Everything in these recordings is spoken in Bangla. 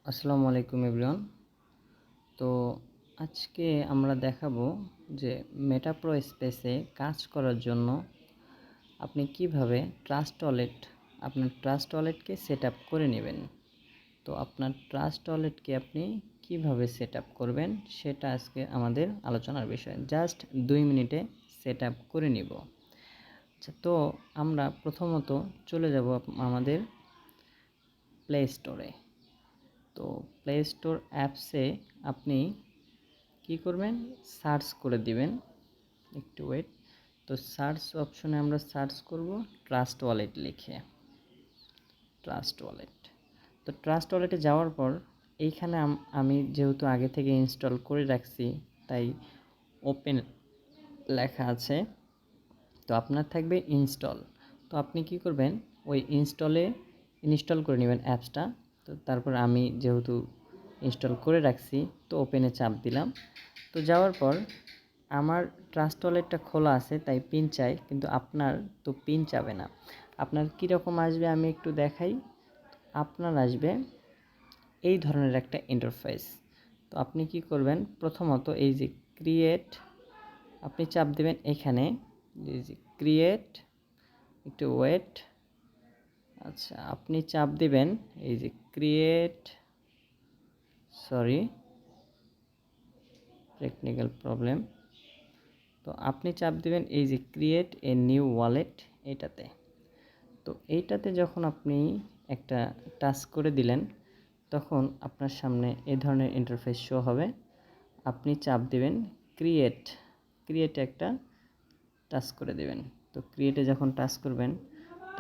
আসসালামু আলাইকুম এভরিওয়ান। তো আজকে আমরা দেখাবো যে মেটাপ্রো স্পেসে কাজ করার জন্য আপনি কিভাবে আপনার ট্রাস্ট ওয়ালেটকে সেট আপ করে নেবেন। তো আপনার ট্রাস্ট ওয়ালেটকে আপনি কিভাবে সেট আপ করবেন সেটা আজকে আমাদের আলোচনার বিষয়। জাস্ট 2 মিনিটে সেট আপ করে নিব। আচ্ছা, তো আমরা প্রথমত চলে যাব আমাদের প্লে স্টোরে। তো প্লে স্টোর অ্যাপসে আপনি কি করবেন, সার্চ করে দিবেন। একটু ওয়েট। তো সার্চ অপশনে আমরা সার্চ করব ট্রাস্ট ওয়ালেট লিখে। Trust wallet. তো ট্রাস্ট ওয়ালেটে যাওয়ার পর এইখানে আমি যেহেতু আগে থেকে ইনস্টল করে রাখছি তাই ওপেন লেখা আছে। তো আপনার থাকবে ইনস্টল। তো আপনি কি করবেন, ওই ইনস্টল করে নেবেন অ্যাপসটা। তো তারপর আমি যেহেতু ইনস্টল করে রাখছি তো ওপেনে চাপ দিলাম। তো যাওয়ার পর আমার ট্রাস্ট ওয়ালেটটা খোলা আছে তাই পিন চাই, কিন্তু আপনার তো পিন চাবে না। আপনার কীরকম আসবে আমি একটু দেখাই। আপনার আসবে এই ধরনের একটা ইন্টারফেস। তো আপনি কি করবেন, প্রথমত এই যে ক্রিয়েট, আপনি চাপ দেবেন এখানে, এই যে ক্রিয়েট, একটু ওয়েট। আচ্ছা, আপনি চাপ দিবেন এই যে টেকনিক্যাল প্রবলেম। তো আপনি চাপ দিবেন এই যে ক্রিয়েট এ নিউ ওয়ালেট এটাতে। তো এইটাতে যখন আপনি একটা টাচ করে দিলেন তখন আপনার সামনে এই ধরনের ইন্টারফেস শো হবে। আপনি চাপ দিবেন ক্রিয়েটে একটা টাচ করে দিবেন। তো ক্রিয়েটে যখন টাচ করবেন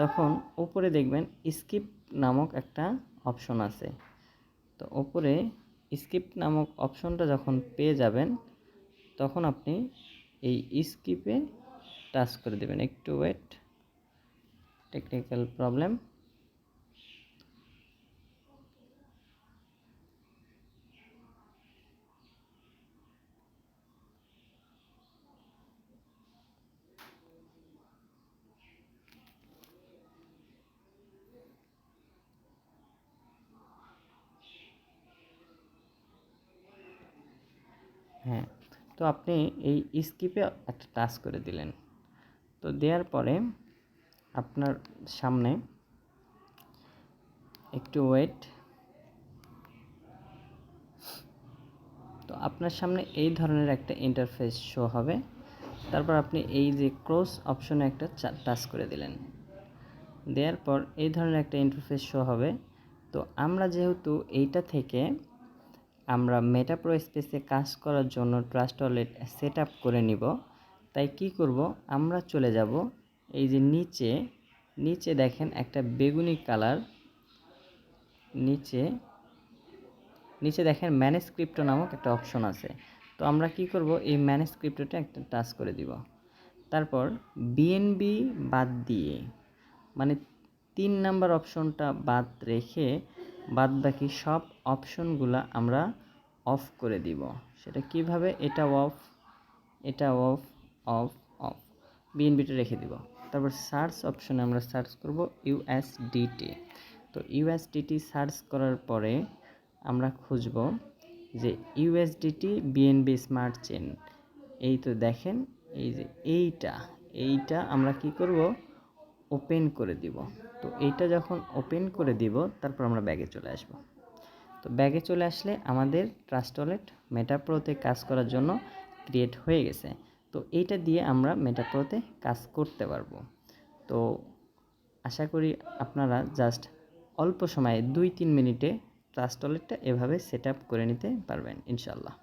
তখন উপরে দেখবেন স্কিপ নামক একটা অপশন আছে। তো উপরে স্কিপ নামক অপশনটা যখন পেয়ে যাবেন তখন আপনি এই স্কিপে টাচ করে দেবেন। একটু ওয়েট, টেকনিক্যাল প্রবলেম। হ্যাঁ, তো আপনি এই স্কিপে একটা টাচ করে দিলেন। তো দেওয়ার পরে আপনার সামনে একটু ওয়েট। তো আপনার সামনে এই ধরনের একটা ইন্টারফেস শো হবে। তারপর আপনি এই যে ক্রস অপশনে একটা টাচ করে দিলেন। দেওয়ার পর এই ধরনের একটা ইন্টারফেস শো হবে। তো আমরা যেহেতু এইটা থেকে আমরা মেটাপ্রো স্পেসে কাজ করার জন্য ট্রাস্ট ওয়ালেট সেট আপ করে নিব, তাই কি করব, আমরা চলে যাব এই যে নিচে দেখেন একটা বেগুনি কালার, নিচে দেখেন ম্যানেজ ক্রিপ্টো নামক একটা অপশন আছে। তো আমরা কি করব, এই ম্যানেজ ক্রিপ্টোটা একটা টাচ করে দিব। তারপর বিএনবি বাদ দিয়ে, মানে 3 নাম্বার অপশনটা বাদ রেখে বাদ বাকি সব অপশনগুলো আমরা অফ করে দিব। সেটা কিভাবে, এটা অফ, অফ, অফ, বিএনবিটা রেখে দিব। তারপর সার্চ অপশনে আমরা সার্চ করব ইউএসডিটি। তো ইউএসডিটি সার্চ করার পরে আমরা খুঁজব যে ইউএসডিটি বিএনবি স্মার্ট চেন। এই তো দেখেন এই যে এইটা আমরা কি করব, ওপেন করে দিব। তো এইটা যখন ওপেন করে দিব তারপর আমরা ব্যাগে চলে আসব। তো ব্যাগে চলে আসলে আমাদের ট্রাস্ট ওয়ালেট মেটাপ্রোতে কাজ করার জন্য ক্রিয়েট হয়ে গেছে। তো এইটা দিয়ে আমরা মেটাপ্রোতে কাজ করতে পারবো। তো আশা করি আপনারা জাস্ট অল্প সময়ে 2-3 মিনিটে ট্রাস্ট ওয়ালেটটা এভাবে সেট আপ করে নিতে পারবেন ইনশাল্লাহ।